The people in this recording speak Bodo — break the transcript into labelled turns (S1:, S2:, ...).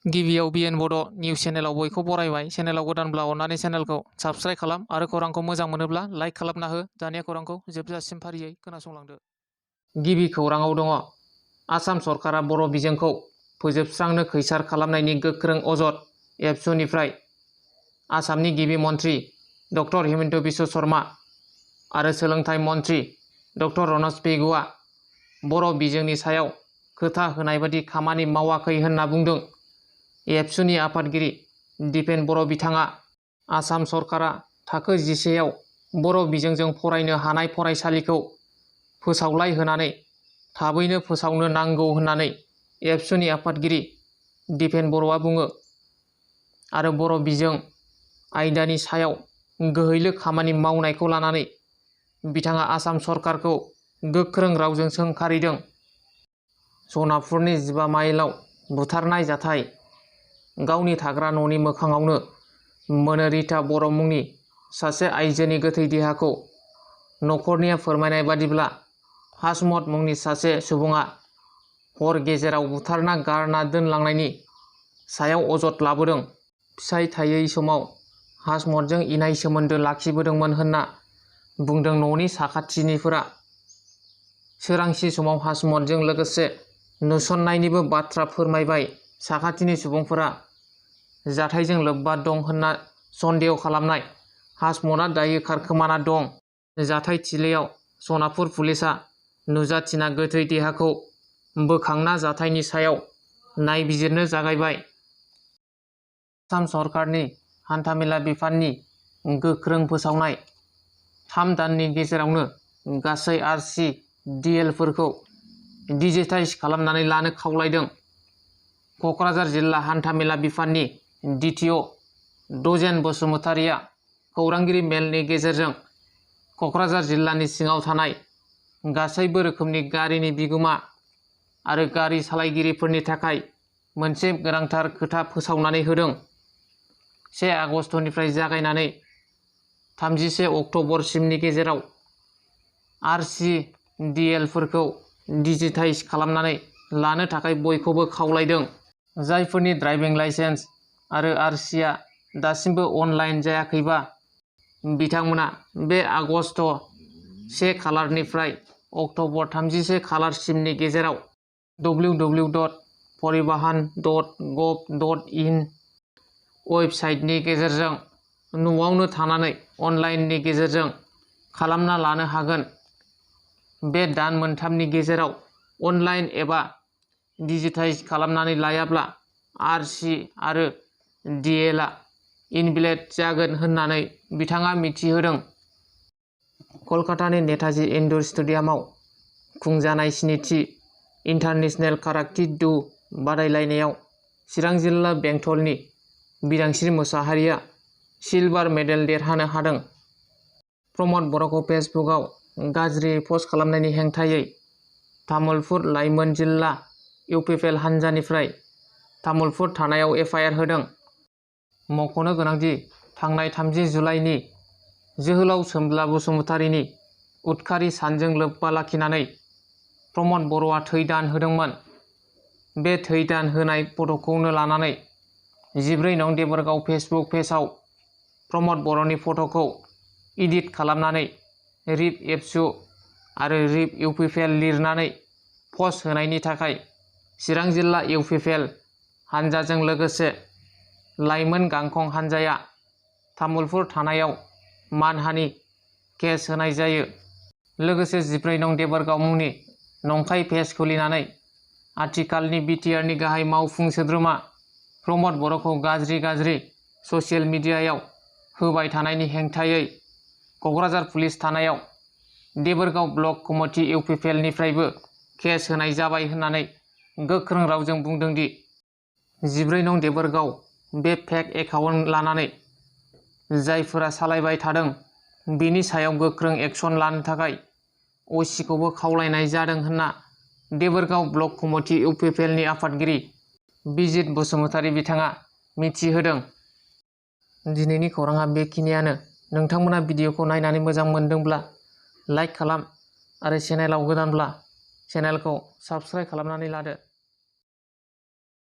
S1: गिबियाव बिएन बड' निउस चेनेलाव बयखौ बरायबाय। चेनेलाव गोदानब्ला अननानै चेनेलखौ साबस्क्राइब खालाम आरो खौरांखौ मोजां मोनोब्ला लाइक खालामना हो। दानिया खौरांखौ जोबजासिम फारियै खोनासंलांदो। गिबि खौराङाव दङ। आसाम सरकारा बर' बिजोंखौ फोजोबस्रांनो खैसार खालामनायनि गोख्रों अजद एबसुनिफ्राय आसामनि गिबि मन्थ्रि डक्टर हिमन्त बिश्व शर्मा आरो सोलोंथाइ मन्थ्रि डक्टर रनज पेगुआ बर' बिजोंनि सायाव खोथा होनाय बादि खामानि मावाखै होनना बुंदों। एबसुनि आफादगिरि दिपेन बर' बिथाङा आसाम सरकारा थाखो 11आव बर' बिजोंजों फरायनो हानाय फरायसालिखौ फोसावलाय होनानै थाबैनो फोसावनो नांगौ होननानै एबसुनि आफादगिरि दिपेन बर'आ बुङो आरो बर' बिजों आयदानि सायाव गोहैलो खामानि मावनायखौ लानानै बिथाङा आसाम सरकारखौ गोख्रों रावजों सोंखारिदों। सनापुरनि 15 माइलाव बुथारनाय जाथाय। गावनि थाग्रा न'नि मोखाङावनो मोनोरिता बर' मुंनि सासे आइजोनि गोथै देहाखौ न'खरनिया फोरमायनाय बादिब्ला हासमत मुंनि सासे सुबुङा हर गेजेराव बुथारना गारना दोनलांनायनि सायाव अजद लाबोदों। फिसाय थायै समाव हासमतजों इनाय सोमोन्दो लाखिबोदोंमोन होनना बुंदों न'नि साखाथिनिफोरा। सोरांसि समाव हासमतजों लोगोसे नुसननायनिबो बाथ्रा फोरमायबाय। साखाथिनि सुबुंफोरा जाथायजों लोब्बा दं होनना सन्देह खालामनाय हासमतआ दायो खारखोमाना दं। जाथाय थिलियाव सनापुर पुलिसआ नुजाथिना गोथै देहाखौ बोखांना जाथायनि सायाव नायबिजिरनो जागायबाय। आसाम सरकारनि हान्थामेला बिफाननि गोख्रों फोसावनाय। 3 दाननि गेजेरावनो गासै RCDLफोरखौ डिजिटाइज खालामनानै लानो खावलायदों। क'क्राझार जिल्ला हान्थामेला बिफाननि DTO दजेन बसुमतारिया खौरांगिरि मेलनि गेजेरजों क'क्राझार जिल्लानि सिङाव थानाय गासैबो रोखोमनि गारिनि बिगोमा आरो गारि सालायगिरिफोरनि थाखाय मोनसे गोनांथार खोथा फोसावनानै होदों। 1 आगस्तनिफ्राय जागायनानै 31 अक्ट'बरसिमनि गेजेराव RCDLफोरखौ डिजिटाइज खालामनानै लानो थाखाय बयखौबो खावलायदों। जायफोरनि ड्राइभिं लाइसेन्स आरो RCआ दासिमबो अनलाइन जायाखैबा बिथांमोना बे आगस्ट 1 खालारनिफ्राय अक्ट'बर 31 खालारसिमनि गेजेराव www.paribahan.gov.in वेबसाइटनि गेजेरजों न'आवनो थानानै अनलाइननि गेजेरजों खालामना लानो हागोन। बे दान मोनथामनि गेजेराव अनलाइन एबा डिजिटाइज खालामनानै लायाब्ला RC आरो DLआ इनभेलिड जागोन होननानै बिथाङा मिथिहोदों। कलकातानि नेताजी इनड'र स्टेडियामाव खुंजानाय स्निथि इन्टारनेशनेल काराटे डु बादायलायनायाव चिरां जिल्ला बेंटलनि बिदांस्रि मोसाहारिया सिलभार मेडेल देरहानो हादों। प्रमद बर'खौ फेसबुकआव गाज्रि पस्ट खालामनायनि हेंथायै तामुलपुर लाइमोन जिल्ला इउपिपिएल हान्जानिफ्राय तामुलपुर थानायाव FIR होदों। मख'नो गोनांदि थांनाय 30 जुलाइनि जोहोलाव सोमब्ला बसुमतारिनि उदखारि सानजों लोब्बा लाखिनानै प्रमद बर'आ थै दान होदोंमोन। बे थै दान होनाय फट'खौनो लानानै 14 नं देबोरगाव फेसबुक पेजआव प्रमद बर'नि फट'खौ इडिट खालामनानै रिप एबसु आरो रिप इउपिपिएल लिरनानै पस्ट होनायनि थाखाय चिरां जिल्ला इउपिपिएल हान्जाजों लोगोसे लाइमोन गांखं हान्जाया तामुलपुर थानायाव मानहानि केस होनाय जायो। लोगोसे 14 नं देबोरगाव मुंनि नंखाय पेज खुलिनानै आथिखालनि बिटिआरनि गाहाय मावफुं सोद्रोमा प्रमद बर'खौ गाज्रि ससियेल मिडियायाव होबाय थानायनि हेंथायै क'क्राझार पुलिस थानायाव देबोरगाव ब्लक कमिटि इउपिपिएलनिफ्रायबो केस होनाय जाबाय होननानै गोख्रों रावजों बुंदों दि 14 नं देबोरगाव बे फेक एकाउन्ट लानानै जायफोरा सालायबाय थादों बेनि सायाव गोख्रों एक्सन लानो थाखाय असिखौबो खावलायनाय जादों होनना देबोरगाव ब्लक कमिटि इउपिपिएलनि आफादगिरि बिजित बसुमतारि बिथाङा मिथिहोदों। दिनैनि खौराङा बेखिनियानो। नोंथांमोना भिडिअखौ नायनानै मोजां मोनदोंब्ला लाइक खालाम आरो चेनेलाव गोदानब्ला चेनेलखौ साबस्क्राइब खालामनानै लादो।